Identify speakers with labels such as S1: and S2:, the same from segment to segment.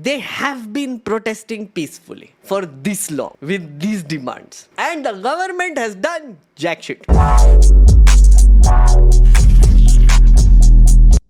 S1: they have been protesting peacefully for this long with these demands. And the government has done jack shit.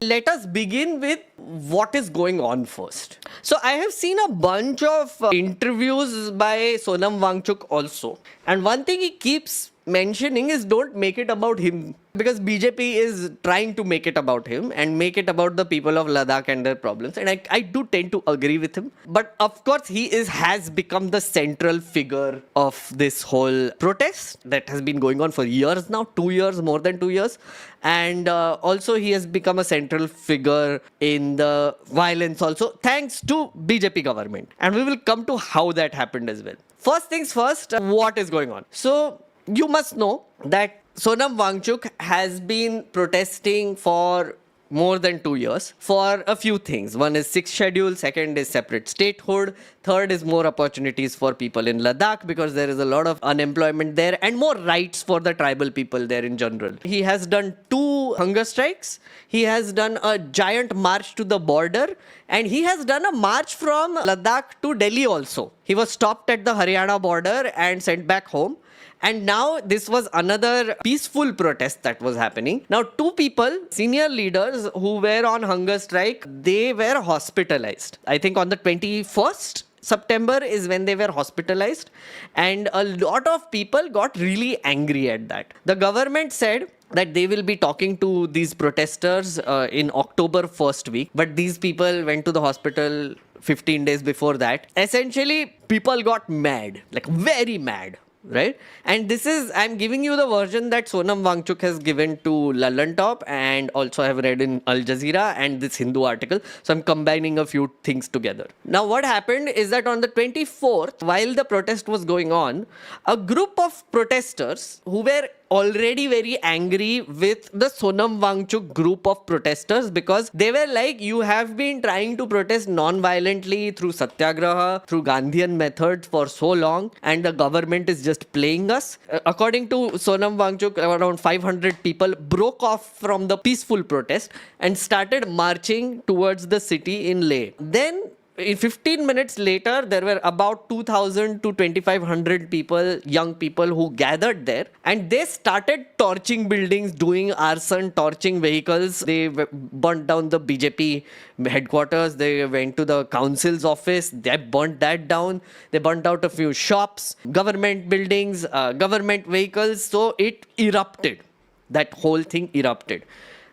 S1: Let us begin with what is going on first. So I have seen a bunch of interviews by Sonam Wangchuk also. And one thing he keeps mentioning is don't make it about him, because BJP is trying to make it about him and make it about the people of Ladakh and their problems. And I do tend to agree with him. But of course, he has become the central figure of this whole protest that has been going on for years now, 2 years, more than 2 years. And also he has become a central figure in the violence also, thanks to BJP government. And we will come to how that happened as well. First things first, what is going on? So you must know that Sonam Wangchuk has been protesting for more than 2 years for a few things. One is 6th schedule, second is separate statehood, third is more opportunities for people in Ladakh because there is a lot of unemployment there and more rights for the tribal people there in general. He has done 2 hunger strikes, he has done a giant march to the border, and he has done a march from Ladakh to Delhi also. He was stopped at the Haryana border and sent back home. And now this was another peaceful protest that was happening. Now 2 people, senior leaders who were on hunger strike, they were hospitalized. I think on the 21st September is when they were hospitalized. And a lot of people got really angry at that. The government said that they will be talking to these protesters in October first week. But these people went to the hospital 15 days before that. Essentially, people got mad, like very mad. Right? And this is, I'm giving you the version that Sonam Wangchuk has given to Lallantop, and also I have read in Al Jazeera and this Hindu article. So I'm combining a few things together. Now what happened is that on the 24th, while the protest was going on, a group of protesters who were already very angry with the Sonam Wangchuk group of protesters, because they were like, you have been trying to protest non-violently through satyagraha, through Gandhian methods for so long, and the government is just playing us. According to Sonam Wangchuk, around 500 people broke off from the peaceful protest and started marching towards the city in Leh. Then 15 minutes later, there were about 2,000 to 2,500 people, young people who gathered there, and they started torching buildings, doing arson, torching vehicles. They burnt down the BJP headquarters. They went to the council's office. They burnt that down. They burnt out a few shops, government buildings, government vehicles. So it erupted. That whole thing erupted.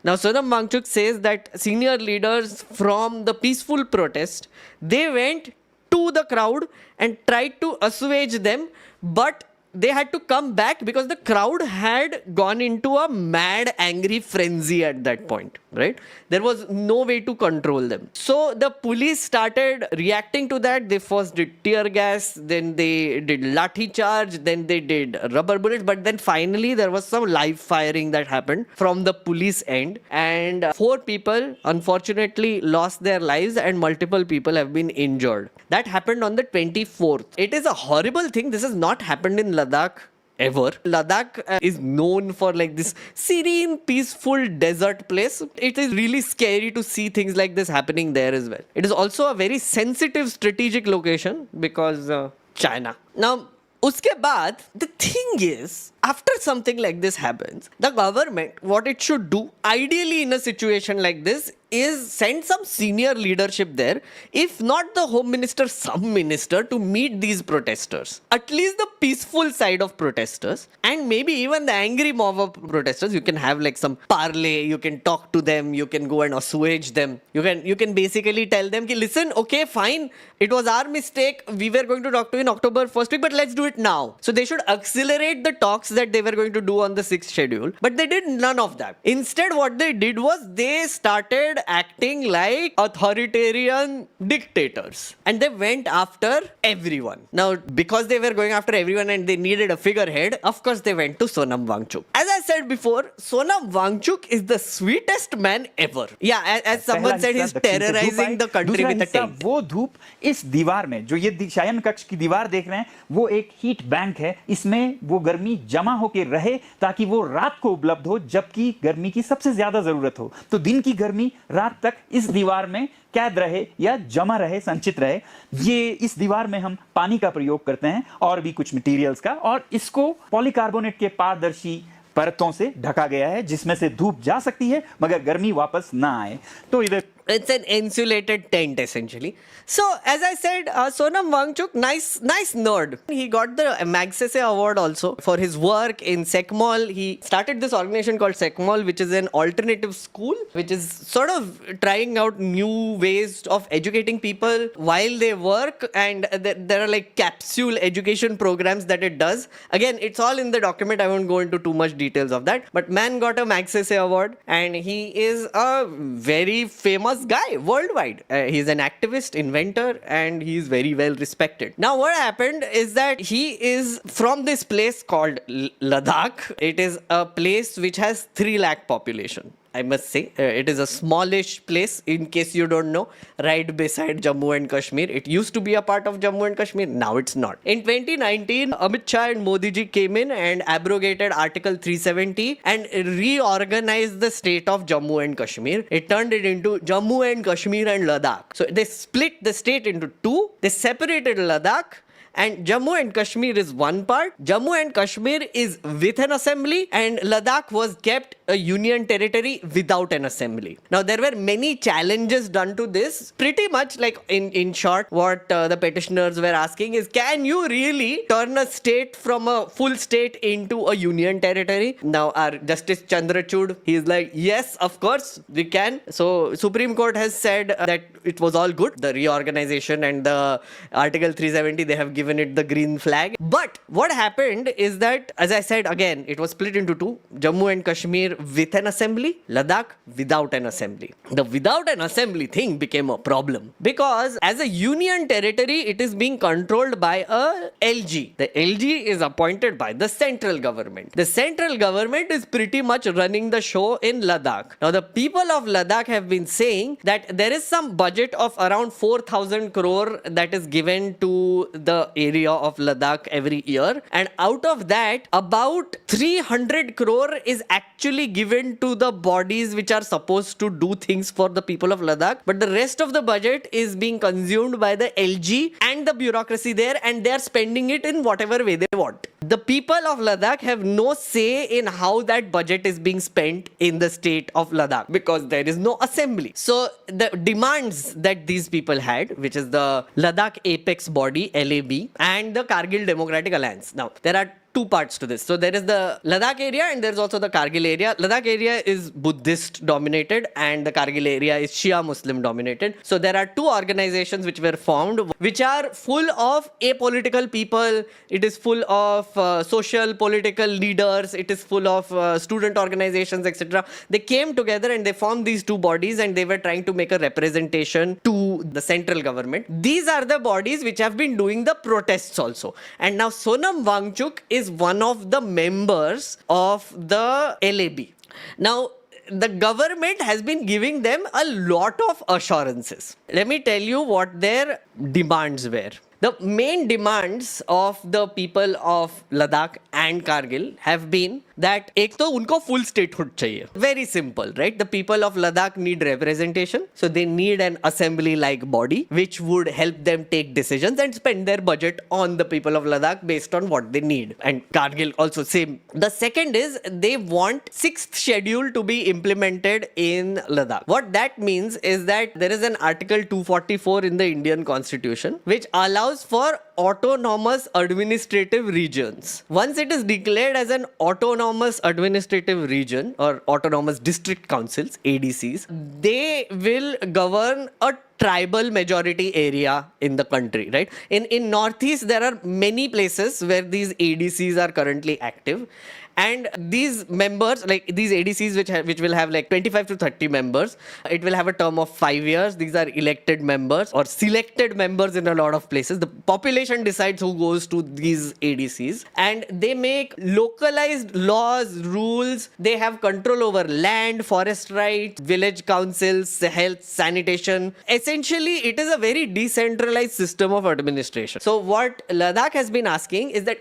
S1: Now, Sonam Wangchuk says that senior leaders from the peaceful protest, they went to the crowd and tried to assuage them, but they had to come back because the crowd had gone into a mad, angry frenzy at that point, right? There was no way to control them. So the police started reacting to that. They first did tear gas, then they did lathi charge, then they did rubber bullets, but then finally there was some live firing that happened from the police end, and 4 people unfortunately lost their lives and multiple people have been injured. That happened on the 24th. It is a horrible thing. This has not happened in Ladakh ever. Ladakh is known for like this serene, peaceful desert place. It is really scary to see things like this happening there as well. It is also a very sensitive strategic location because China. Now, uske baad, the thing is, after something like this happens, the government, what it should do, ideally in a situation like this, is send some senior leadership there. If not the home minister, some minister to meet these protesters. At least the peaceful side of protesters, and maybe even the angry mob of protesters. You can have like some parley, you can talk to them, you can go and assuage them. You can basically tell them, listen, okay, fine, it was our mistake. We were going to talk to you in October 1st week, but let's do it now. So they should accelerate the talks that they were going to do on the 6th schedule, but they did none of that. Instead, what they did was they started acting like authoritarian dictators, and they went after everyone. Now, because they were going after everyone and they needed a figurehead, of course they went to Sonam Wangchuk. As I said before, Sonam Wangchuk is the sweetest man ever. Yeah, as someone said, he's terrorizing the country with a tent.
S2: वो धूप इस दीवार में, जो ये शयन कक्ष की दीवार देख रहे हैं, वो एक हीट बैंक है. इसमें वो गर्मी जमा होकर रहे ताकि वो रात को उपलब्ध हो, जबकि गर्मी की सबसे ज्यादा जरूरत हो. तो दिन की गर्मी रात तक इस दीवार में कैद रहे या जमा रहे, संचित रहे। ये इस दीवार में हम पानी का प्रयोग करते हैं और भी कुछ मटेरियल्स का, और इसको पॉलीकार्बोनेट के पारदर्शी परतों से ढका गया है जिसमें से धूप जा सकती है मगर गर्मी वापस ना आए। तो इधर
S1: It's an insulated tent essentially. So as I said, Sonam Wangchuk, nice nerd. He got the Magsaysay award also for his work in SecMol. He started this organization called SecMol, which is an alternative school, which is sort of trying out new ways of educating people while they work. And there are like capsule education programs that it does. Again, it's all in the document. I won't go into too much details of that. But man got a Magsaysay award, and he is a very famous guy worldwide. He's an activist, inventor, and he's very well respected. Now, what happened is that he is from this place called Ladakh. It is a place which has 3 lakh population. I must say, it is a smallish place, in case you don't know, right beside Jammu and Kashmir. It used to be a part of Jammu and Kashmir, now it's not. In 2019, Amit Shah and Modi ji came in and abrogated Article 370 and reorganized the state of Jammu and Kashmir. It turned it into Jammu and Kashmir and Ladakh. So they split the state into 2. They separated Ladakh, and Jammu and Kashmir is one part. Jammu and Kashmir is with an assembly, and Ladakh was kept a union territory without an assembly. Now, there were many challenges done to this. Pretty much like in short, what the petitioners were asking is, can you really turn a state from a full state into a union territory? Now, our Justice Chandrachud, he is like, yes, of course, we can. So, Supreme Court has said that it was all good. The reorganization and the Article 370, they have given it the green flag. But what happened is that, as I said again, it was split into 2. Jammu and Kashmir with an assembly, Ladakh without an assembly. The without an assembly thing became a problem because as a union territory, it is being controlled by a LG. The LG is appointed by the central government. The central government is pretty much running the show in Ladakh. Now, the people of Ladakh have been saying that there is some budget of around 4,000 crore that is given to the area of Ladakh every year, and out of that, about 300 crore is actually given to the bodies which are supposed to do things for the people of Ladakh, but the rest of the budget is being consumed by the LG and the bureaucracy there, and they are spending it in whatever way they want. The people of Ladakh have no say in how that budget is being spent in the state of Ladakh because there is no assembly. So the demands that these people had, which is the Ladakh Apex Body, LAB, and the Kargil Democratic Alliance. Now, there are 2 parts to this. So there is the Ladakh area and there's also the Kargil area. Ladakh area is Buddhist dominated and the Kargil area is Shia Muslim dominated. So there are 2 organizations which were formed which are full of apolitical people. It is full of social political leaders. It is full of student organizations, etc. They came together and they formed these 2 bodies and they were trying to make a representation to the central government. These are the bodies which have been doing the protests also. And now Sonam Wangchuk is one of the members of the LAB. Now, the government has been giving them a lot of assurances. Let me tell you what their demands were. The main demands of the people of Ladakh and Kargil have been that एक तो उनको full statehood चाहिए. Very simple, right? The people of Ladakh need representation. So they need an assembly-like body which would help them take decisions and spend their budget on the people of Ladakh based on what they need. And Kargil also same. The second is they want 6th schedule to be implemented in Ladakh. What that means is that there is an Article 244 in the Indian Constitution which allows for autonomous administrative regions. Once it is declared as an autonomous administrative region or autonomous district councils, ADCs, they will govern a tribal majority area in the country, right? In Northeast, there are many places where these ADCs are currently active. And these members, like these ADCs which will have like 25 to 30 members, it will have a term of 5 years. These are elected members or selected members in a lot of places. The population decides who goes to these ADCs and they make localized laws, rules. They have control over land, forest rights, village councils, health, sanitation. Essentially, it is a very decentralized system of administration. So what Ladakh has been asking is that,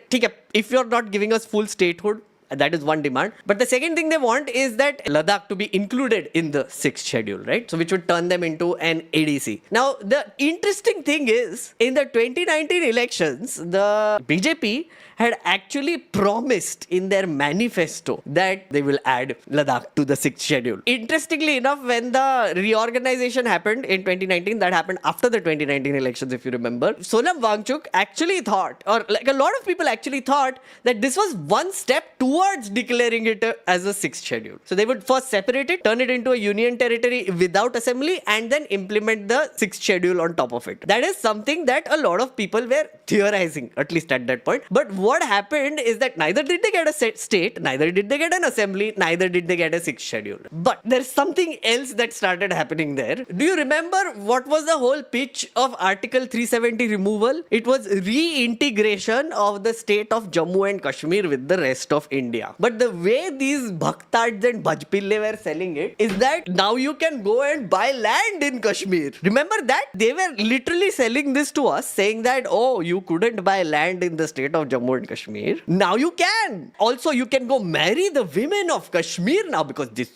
S1: if you're not giving us full statehood, That is one demand. But the second thing they want is that Ladakh to be included in the 6th schedule, right? So which would turn them into an ADC. Now, the interesting thing is, in the 2019 elections, the BJP had actually promised in their manifesto that they will add Ladakh to the 6th schedule. Interestingly enough, when the reorganization happened in 2019, that happened after the 2019 elections, if you remember, Sonam Wangchuk actually thought, or like a lot of people actually thought, that this was one step towards declaring it as a 6th schedule. So they would first separate it, turn it into a union territory without assembly, and then implement the 6th schedule on top of it. That is something that a lot of people were theorizing, at least at that point. But what happened is that neither did they get a state, neither did they get an assembly, neither did they get a 6th schedule. But there's something else that started happening there. Do you remember what was the whole pitch of Article 370 removal? It was reintegration of the state of Jammu and Kashmir with the rest of India. But the way these Bhaktards and Bhajpille were selling it is that now you can go and buy land in Kashmir. Remember that? They were literally selling this to us, saying that, oh, you couldn't buy land in the state of Jammu and Kashmir. Now you can. Also, you can go marry the women of Kashmir now because this.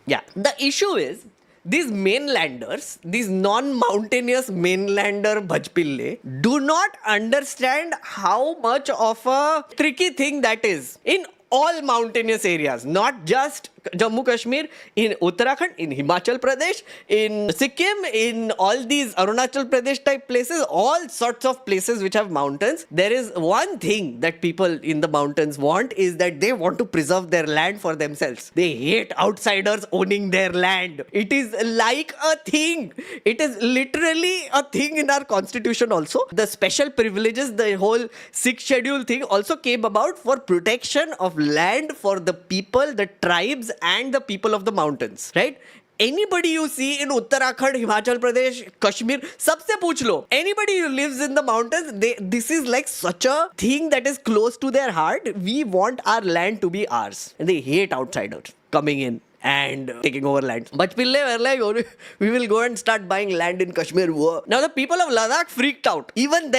S1: Yeah. The issue is, these mainlanders, these non-mountainous mainlander Bhajpille, do not understand how much of a tricky thing that is in all mountainous areas, not just Jammu Kashmir, in Uttarakhand, in Himachal Pradesh, in Sikkim, in all these Arunachal Pradesh type places, all sorts of places which have mountains. There is one thing that people in the mountains want, is that they want to preserve their land for themselves. They hate outsiders owning their land. It is like a thing. It is literally a thing in our constitution also. The special privileges, the whole 6th schedule thing also came about for protection of land for the people, the tribes, and the people of the mountains, right? Anybody you see in Uttarakhand, Himachal Pradesh, Kashmir, sabse pooch lo. Anybody who lives in the mountains, this is like such a thing that is close to their heart. We want our land to be ours. And they hate outsiders coming in and taking over land. Bhajpille were like, oh, we will go and start buying land in Kashmir. Whoa. Now the people of Ladakh freaked out. Even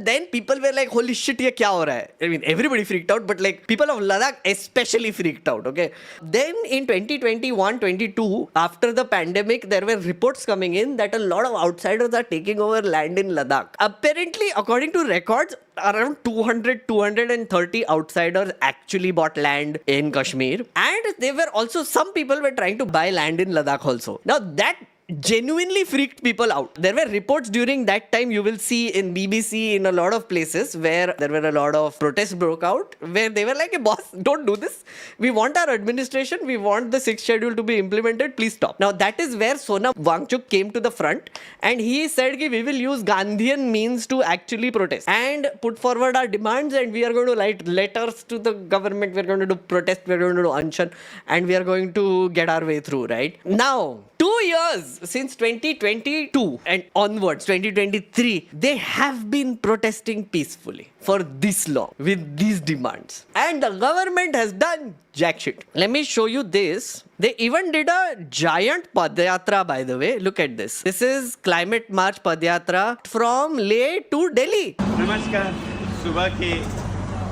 S1: then people were like, holy shit, ye kya ho raha hai? I mean, everybody freaked out, but like people of Ladakh especially freaked out, okay? Then in 2021-22, after the pandemic, there were reports coming in that a lot of outsiders are taking over land in Ladakh. Apparently, according to records, around 230 outsiders actually bought land in Kashmir. And there were also, some people were trying to buy land in Ladakh also. Now that genuinely freaked people out. There were reports during that time, you will see in BBC, in a lot of places where there were a lot of protests broke out, where they were like, hey, boss, don't do this. We want our administration. We want the 6th schedule to be implemented. Please stop. Now that is where Sonam Wangchuk came to the front and he said, we will use Gandhian means to actually protest and put forward our demands, and we are going to write letters to the government. We're going to do protest. We're going to do unshan, and we are going to get our way through, right? Now, 2 years since 2022 and onwards, 2023, they have been protesting peacefully for this long with these demands. And the government has done jack shit. Let me show you this. They even did a giant Padyatra, by the way. Look at this. This is Climate March Padyatra from Leh to Delhi.
S3: नमस्कार, सुबह के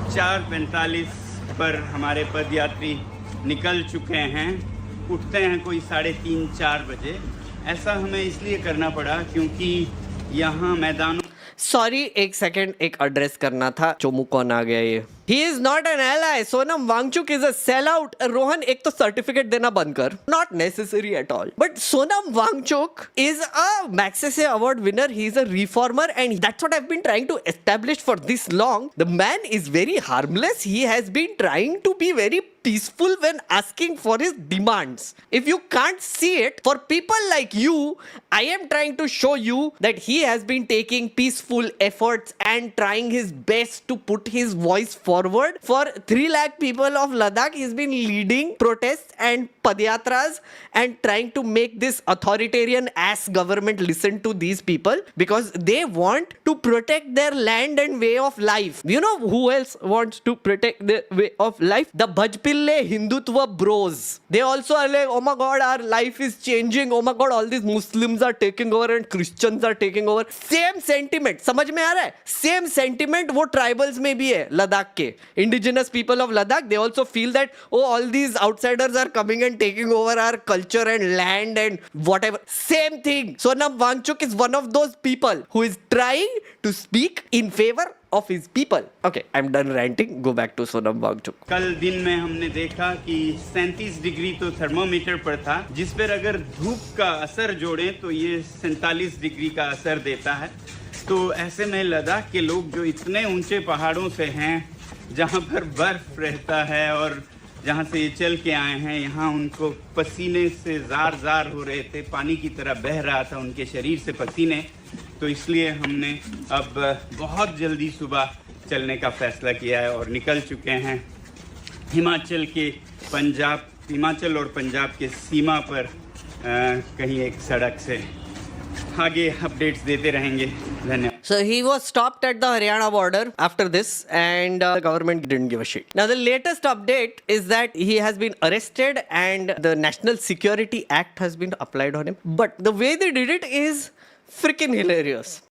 S3: 4:45 पर हमारे पदयात्री निकल चुके हैं। उठते हैं कोई 3:30-4 बजे। ऐसा हमें इसलिए करना पड़ा क्योंकि यहाँ मैदानों
S1: सॉरी, एक सेकंड, एक एड्रेस करना था। चोमू कौन आ गया ये? He is not an ally. Sonam Wangchuk is a sellout. Rohan, एक तो सर्टिफिकेट देना बंद कर. Not necessary at all. But Sonam Wangchuk is a Magsaysay Award winner. He is a reformer, and that's what I've been trying to establish for this long. The man is very harmless. He has been trying to be very peaceful when asking for his demands. If you can't see it, for people like you, I am trying to show you that he has been taking peaceful efforts and trying his best to put his voice forward. For 3 lakh people of Ladakh, he's been leading protests and padyatras and trying to make this authoritarian ass government listen to these people because they want to protect their land and way of life. You know who else wants to protect their way of life? The Bhajpille Hindutva bros. They also are like, oh my god, our life is changing. Oh my god, all these Muslims are taking over and Christians are taking over. Same sentiment. समझ में आ रहा है? Same sentiment वो tribals में भी है लद्दाख के. Indigenous people of Ladakh, they also feel that, oh, all these outsiders are coming and taking over our culture and land and whatever. Same thing. Sonam Wangchuk is one of those people who is trying to speak in favor of his people. Okay, I'm done ranting. Go back to Sonam Wangchuk.
S3: कल दिन में हमने देखा कि 37 degree तो thermometer पर था, जिस पर अगर धूप का असर जोड़ें तो ये 47 डिग्री का असर देता है. तो ऐसे में लद्दाख के लोग जो इतने ऊंचे पहाड़ों से हैं, जहाँ पर बर्फ रहता है और जहाँ से ये चल के आए हैं, यहाँ उनको पसीने से जार हो रहे थे, पानी की तरह बह रहा था उनके शरीर से पसीने. तो इसलिए हमने अब बहुत जल्दी सुबह चलने का फैसला किया है और निकल चुके हैं हिमाचल और पंजाब के सीमा पर कहीं एक सड़क से. आगे अपडेट्स देते रहेंगे. धन्यवाद.
S1: So he was stopped at the Haryana border after this and the government didn't give a shit. Now the latest update is that he has been arrested and the National Security Act has been applied on him. But the way they did it is freaking hilarious.